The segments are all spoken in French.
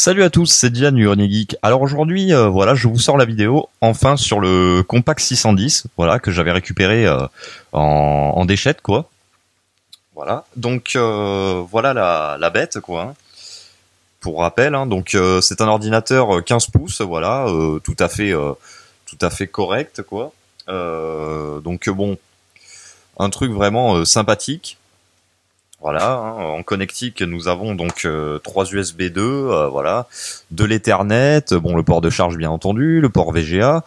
Salut à tous, c'est Diane du Grenier Geek. Alors aujourd'hui, voilà, je vous sors la vidéo enfin sur le Compact 610, voilà, que j'avais récupéré en déchette, quoi. Voilà, donc voilà la bête, quoi. Pour rappel, donc c'est un ordinateur 15 pouces, voilà, tout à fait correct, quoi. Donc bon, un truc vraiment sympathique. Voilà, en connectique, nous avons donc 3 USB 2, voilà, de l'Ethernet, bon le port de charge bien entendu, le port VGA,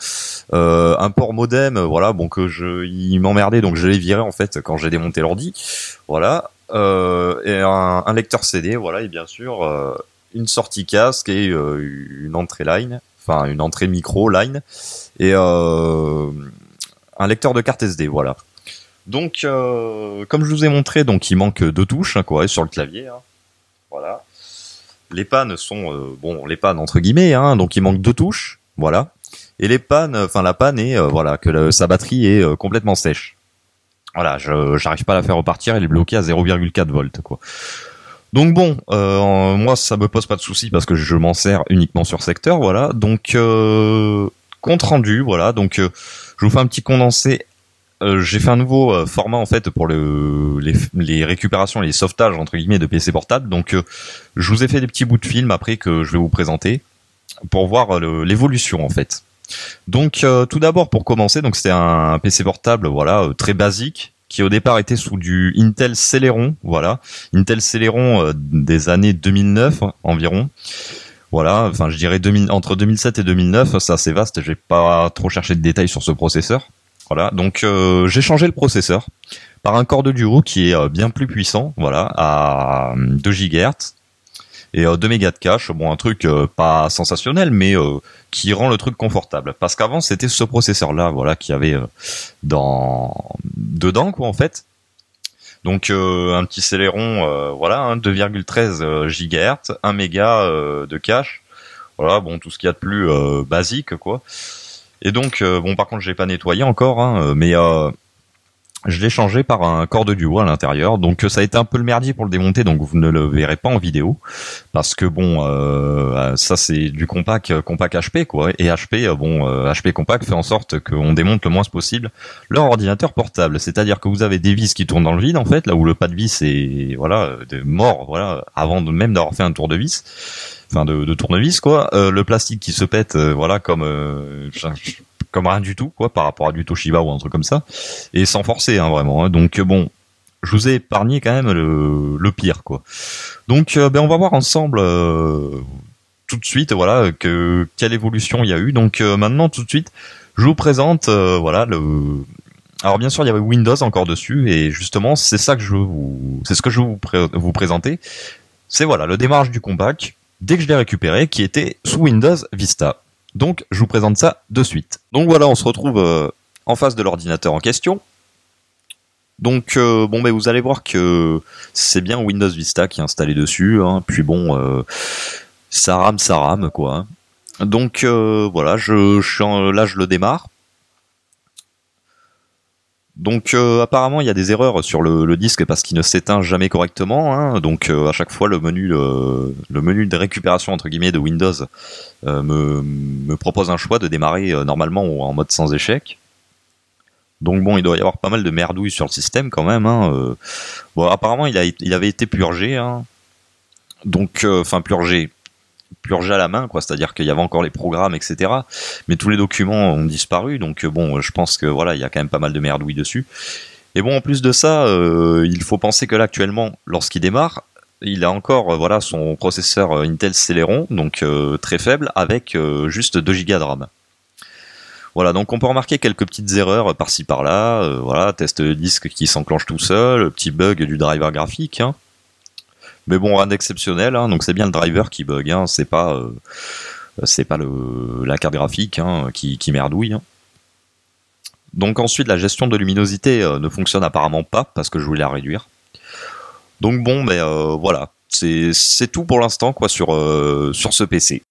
un port modem, voilà, bon il m'emmerdait donc je l'ai viré en fait quand j'ai démonté l'ordi, voilà, et un lecteur CD, voilà, et bien sûr une sortie casque et une entrée line, enfin une entrée micro line et un lecteur de carte SD, voilà. Donc, comme je vous ai montré, donc il manque deux touches, hein, quoi, sur le clavier. Voilà. Les pannes sont, bon, les pannes entre guillemets, donc il manque deux touches, voilà. Et les pannes, enfin la panne est, voilà, sa batterie est complètement sèche. Voilà, j'arrive pas à la faire repartir, elle est bloquée à 0,4 volts, quoi. Donc bon, moi ça me pose pas de soucis parce que je m'en sers uniquement sur secteur, voilà. Donc compte rendu, voilà. Donc je vous fais un petit condensé. J'ai fait un nouveau format en fait pour les récupérations et les sauvetages entre guillemets de PC portable. Donc je vous ai fait des petits bouts de film après que je vais vous présenter pour voir l'évolution en fait. Donc tout d'abord pour commencer, donc c'était un PC portable voilà très basique qui au départ était sous du Intel Celeron, voilà, Intel Celeron des années 2009 environ. Voilà, enfin je dirais entre 2007 et 2009, ça c'est vaste, j'ai pas trop cherché de détails sur ce processeur. Voilà, donc j'ai changé le processeur par un Core de Duo qui est bien plus puissant, voilà, à 2 GHz et 2 mégas de cache. Bon, un truc pas sensationnel, mais qui rend le truc confortable. Parce qu'avant, c'était ce processeur-là, voilà, qui avait dedans, quoi, en fait. Donc un petit Celeron, voilà, 2,13 GHz, 1 méga de cache. Voilà, bon, tout ce qu'il y a de plus basique, quoi. Et donc, bon, par contre, je l'ai pas nettoyé encore, mais je l'ai changé par un Core de Duo à l'intérieur. Donc, ça a été un peu le merdier pour le démonter, donc vous ne le verrez pas en vidéo, parce que bon, ça c'est du compact HP, quoi. Et HP, bon, HP compact fait en sorte qu'on démonte le moins possible leur ordinateur portable. C'est-à-dire que vous avez des vis qui tournent dans le vide, en fait, là où le pas de vis est, voilà, mort, voilà, avant même d'avoir fait un tour de vis. Enfin de tournevis quoi, le plastique qui se pète, voilà comme rien du tout quoi par rapport à du Toshiba ou un truc comme ça, et sans forcer vraiment. Donc bon, je vous ai épargné quand même le pire quoi. Donc ben on va voir ensemble tout de suite voilà quelle évolution il y a eu. Donc maintenant tout de suite, je vous présente voilà le. Alors bien sûr il y avait Windows encore dessus et justement c'est ça que c'est ce que je veux vous présenter. C'est voilà le démarrage du compact dès que je l'ai récupéré qui était sous Windows Vista. Donc je vous présente ça de suite. Donc voilà, on se retrouve en face de l'ordinateur en question. Donc bon ben vous allez voir que c'est bien Windows Vista qui est installé dessus, puis bon ça rame quoi. Donc voilà, là je le démarre. Donc apparemment il y a des erreurs sur le disque parce qu'il ne s'éteint jamais correctement. Donc à chaque fois le menu de récupération entre guillemets de Windows me propose un choix de démarrer normalement ou en mode sans échec. Donc bon il doit y avoir pas mal de merdouilles sur le système quand même. Bon apparemment il avait été purgé. Donc enfin purgé à la main, quoi. C'est-à-dire qu'il y avait encore les programmes, etc. Mais tous les documents ont disparu, donc bon, je pense que voilà, il y a quand même pas mal de merdouilles dessus. Et bon, en plus de ça, il faut penser que là, actuellement, lorsqu'il démarre, il a encore voilà son processeur Intel Celeron, donc très faible, avec juste 2 Go de RAM. Voilà, donc on peut remarquer quelques petites erreurs par-ci par-là, voilà, test de disque qui s'enclenche tout seul, petit bug du driver graphique. Mais bon, rien d'exceptionnel, donc c'est bien le driver qui bug, c'est pas la carte graphique qui merdouille. Donc ensuite, la gestion de luminosité ne fonctionne apparemment pas parce que je voulais la réduire. Donc bon, mais voilà, c'est tout pour l'instant quoi sur ce PC.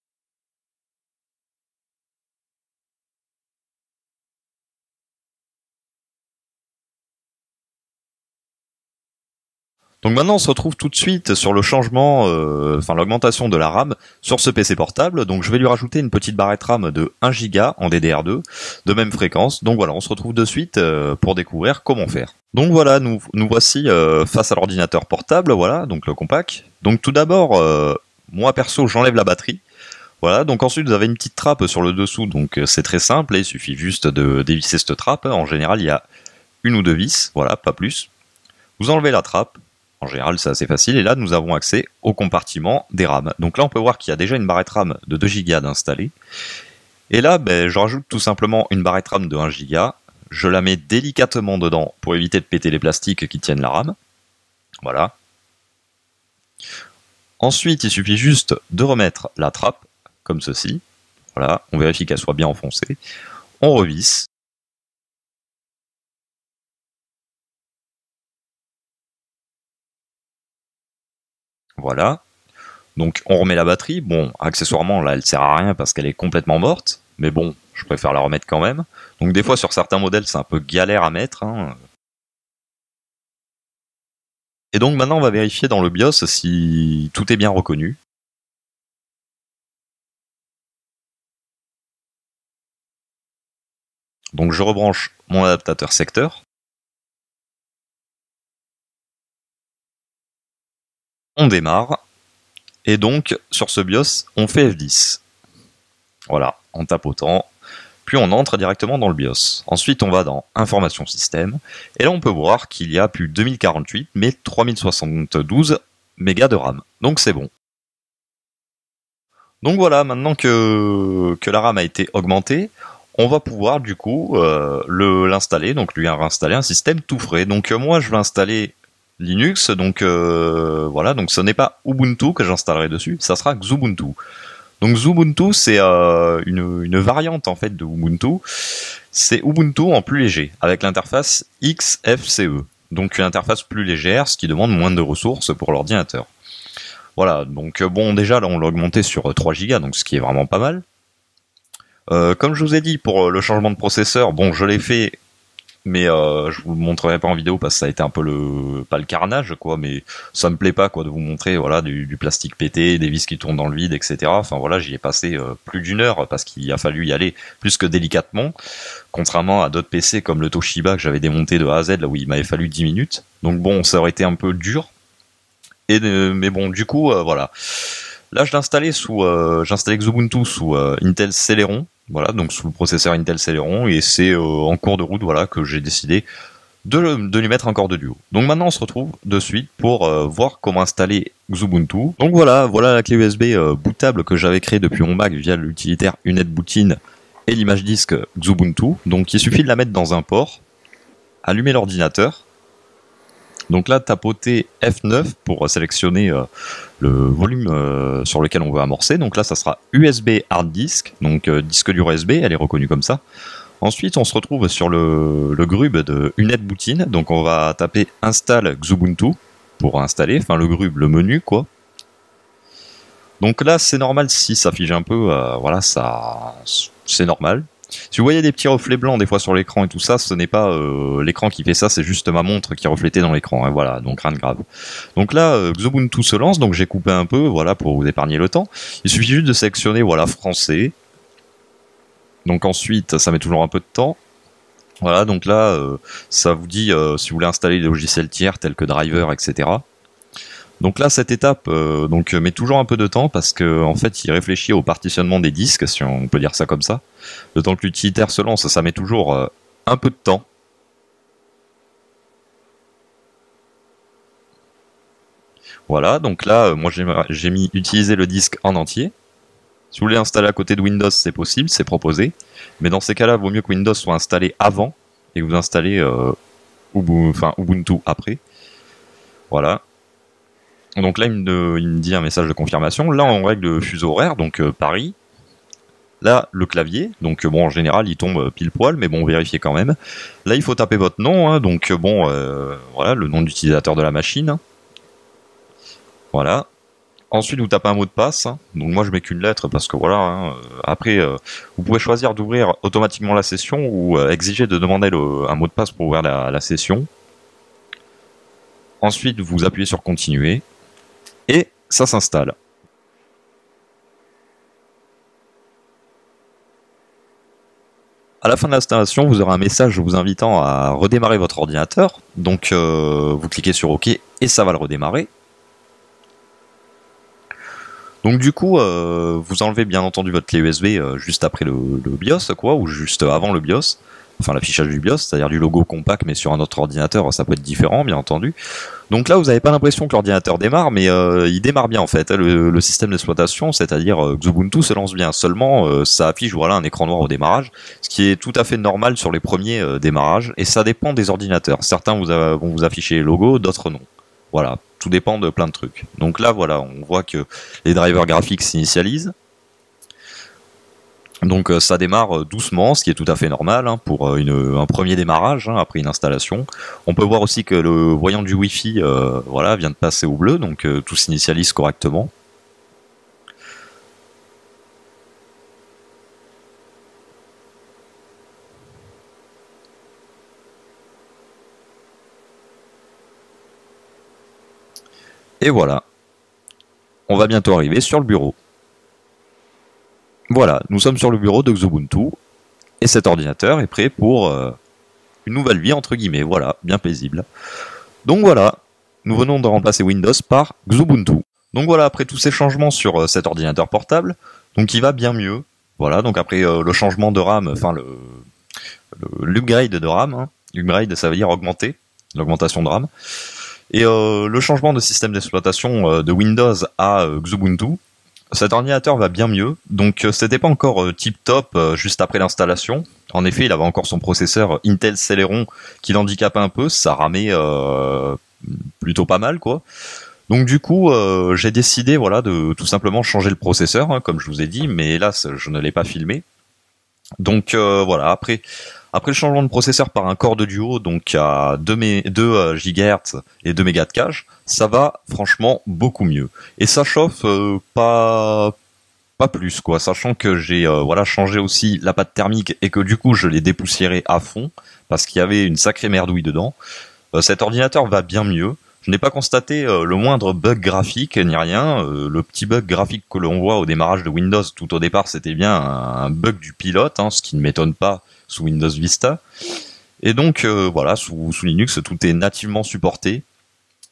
Donc maintenant on se retrouve tout de suite sur le changement, enfin l'augmentation de la RAM sur ce PC portable. Donc je vais lui rajouter une petite barrette RAM de 1 Go en DDR2, de même fréquence. Donc voilà, on se retrouve de suite pour découvrir comment faire. Donc voilà, nous voici face à l'ordinateur portable, voilà, donc le compact. Donc tout d'abord, moi perso j'enlève la batterie. Voilà, donc ensuite vous avez une petite trappe sur le dessous, donc c'est très simple, il suffit juste de dévisser cette trappe. En général il y a une ou deux vis, voilà, pas plus. Vous enlevez la trappe. En général, c'est assez facile. Et là, nous avons accès au compartiment des RAM. Donc là, on peut voir qu'il y a déjà une barrette RAM de 2 Go d'installer. Et là, je rajoute tout simplement une barrette RAM de 1 Go. Je la mets délicatement dedans pour éviter de péter les plastiques qui tiennent la RAM. Voilà. Ensuite, il suffit juste de remettre la trappe, comme ceci. Voilà, on vérifie qu'elle soit bien enfoncée. On revisse. Voilà. Donc on remet la batterie. Bon, accessoirement là elle sert à rien parce qu'elle est complètement morte. Mais bon, je préfère la remettre quand même. Donc des fois sur certains modèles c'est un peu galère à mettre. Hein. Et donc maintenant on va vérifier dans le BIOS si tout est bien reconnu. Donc je rebranche mon adaptateur secteur. On démarre. Et donc sur ce BIOS on fait F10. Voilà, en tapotant. Puis on entre directement dans le BIOS. Ensuite on va dans Information Système, et là on peut voir qu'il y a plus 2048, mais 3072 mégas de RAM. Donc c'est bon. Donc voilà, maintenant que la RAM a été augmentée, on va pouvoir du coup l'installer, donc lui réinstaller un système tout frais. Donc moi je vais installer Linux, donc voilà, donc ce n'est pas Ubuntu que j'installerai dessus, ça sera Xubuntu. Donc Xubuntu, c'est une variante en fait de Ubuntu. C'est Ubuntu en plus léger, avec l'interface XFCE. Donc une interface plus légère, ce qui demande moins de ressources pour l'ordinateur. Voilà, donc bon déjà là on l'a augmenté sur 3 Go, donc ce qui est vraiment pas mal. Comme je vous ai dit pour le changement de processeur, bon je l'ai fait, mais je vous le montrerai pas en vidéo parce que ça a été un peu pas le carnage quoi, mais ça me plaît pas quoi de vous montrer voilà du plastique pété, des vis qui tournent dans le vide, etc. Enfin voilà, j'y ai passé plus d'une heure parce qu'il a fallu y aller plus que délicatement, contrairement à d'autres PC comme le Toshiba que j'avais démonté de A à Z là où il m'avait fallu 10 minutes. Donc bon, ça aurait été un peu dur. Mais bon, du coup voilà. Là je l'ai installé j'installais Xubuntu sous Intel Celeron. Voilà, donc sous le processeur Intel Celeron, et c'est en cours de route voilà que j'ai décidé de lui mettre un corps de duo. Donc maintenant on se retrouve de suite pour voir comment installer Xubuntu. Donc voilà la clé USB bootable que j'avais créée depuis mon Mac via l'utilitaire UNetBootin et l'image disque Xubuntu. Donc il suffit de la mettre dans un port, allumer l'ordinateur. Donc là, tapoter F9 pour sélectionner le volume sur lequel on veut amorcer. Donc là, ça sera USB hard disk, donc disque dur USB, elle est reconnue comme ça. Ensuite, on se retrouve sur le grub de UNetBootin. Donc on va taper install Xubuntu pour installer, enfin le grub, le menu quoi. Donc là, c'est normal si ça fige un peu, voilà, ça, c'est normal. Si vous voyez des petits reflets blancs des fois sur l'écran et tout ça, ce n'est pas l'écran qui fait ça, c'est juste ma montre qui est reflétée dans l'écran. Hein, voilà, donc rien de grave. Donc là, Xubuntu se lance, donc j'ai coupé un peu, voilà, pour vous épargner le temps. Il suffit juste de sélectionner, voilà, français. Donc ensuite, ça met toujours un peu de temps. Voilà, donc là, ça vous dit si vous voulez installer des logiciels tiers tels que Driver, etc. Donc là, cette étape met toujours un peu de temps parce que en fait, il réfléchit au partitionnement des disques, si on peut dire ça comme ça. Le temps que l'utilitaire se lance, ça met toujours un peu de temps. Voilà, donc là, moi j'ai mis utiliser le disque en entier. Si vous voulez installer à côté de Windows, c'est possible, c'est proposé. Mais dans ces cas-là, il vaut mieux que Windows soit installé avant et que vous installez Ubuntu après. Voilà. Donc là, il me dit un message de confirmation. Là, on règle le fuseau horaire, donc Paris. Là, le clavier. Donc bon, en général, il tombe pile poil, mais bon, vérifiez quand même. Là, il faut taper votre nom. Hein, donc bon, voilà, le nom d'utilisateur de la machine. Voilà. Ensuite, vous tapez un mot de passe. Hein. Donc moi, je mets qu'une lettre parce que voilà. Hein, après, vous pouvez choisir d'ouvrir automatiquement la session ou exiger de demander un mot de passe pour ouvrir la session. Ensuite, vous appuyez sur continuer et ça s'installe. À la fin de l'installation, vous aurez un message vous invitant à redémarrer votre ordinateur. Donc, vous cliquez sur OK et ça va le redémarrer. Donc du coup, vous enlevez bien entendu votre clé USB juste après le BIOS, quoi, ou juste avant le BIOS. Enfin, l'affichage du BIOS, c'est-à-dire du logo compact, mais sur un autre ordinateur, ça peut être différent, bien entendu. Donc là, vous n'avez pas l'impression que l'ordinateur démarre, mais il démarre bien en fait. Le système d'exploitation, c'est-à-dire Xubuntu, se lance bien. Seulement, ça affiche voilà un écran noir au démarrage, ce qui est tout à fait normal sur les premiers démarrages, et ça dépend des ordinateurs. Certains vont vous afficher les logos, d'autres non. Voilà, tout dépend de plein de trucs. Donc là, voilà, on voit que les drivers graphiques s'initialisent. Donc ça démarre doucement, ce qui est tout à fait normal hein, pour un premier démarrage hein, après une installation. On peut voir aussi que le voyant du Wi-Fi voilà, vient de passer au bleu, donc tout s'initialise correctement. Et voilà, on va bientôt arriver sur le bureau. Voilà, nous sommes sur le bureau de Xubuntu, et cet ordinateur est prêt pour une nouvelle vie, entre guillemets, voilà, bien paisible. Donc voilà, nous venons de remplacer Windows par Xubuntu. Donc voilà, après tous ces changements sur cet ordinateur portable, donc il va bien mieux. Voilà, donc après le changement de RAM, enfin l'upgrade de RAM, hein. Upgrade ça veut dire augmenter, l'augmentation de RAM. Et le changement de système d'exploitation de Windows à Xubuntu, cet ordinateur va bien mieux, donc c'était pas encore tip top juste après l'installation. En effet, il avait encore son processeur Intel Celeron qui l'handicapait un peu, ça ramait plutôt pas mal quoi. Donc du coup, j'ai décidé voilà de tout simplement changer le processeur, hein, comme je vous ai dit, mais hélas, je ne l'ai pas filmé. Donc voilà, après le changement de processeur par un Core de Duo, donc à 2 GHz et 2 mégas de cache, ça va franchement beaucoup mieux. Et ça chauffe pas plus quoi, sachant que j'ai voilà changé aussi la pâte thermique et que du coup je l'ai dépoussiéré à fond parce qu'il y avait une sacrée merdouille dedans. Cet ordinateur va bien mieux. Je n'ai pas constaté le moindre bug graphique ni rien. Le petit bug graphique que l'on voit au démarrage de Windows tout au départ, c'était bien un bug du pilote, hein, ce qui ne m'étonne pas sous Windows Vista. Et donc voilà, sous Linux, tout est nativement supporté.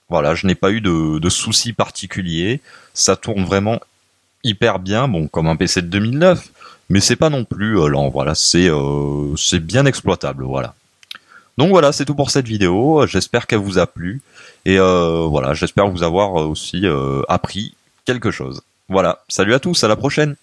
Voilà, je n'ai pas eu de soucis particuliers. Ça tourne vraiment hyper bien, bon, comme un PC de 2009, mais c'est pas non plus lent. Voilà, c'est bien exploitable. Voilà. Donc voilà, c'est tout pour cette vidéo. J'espère qu'elle vous a plu. Et voilà, j'espère vous avoir aussi appris quelque chose. Voilà, salut à tous, à la prochaine.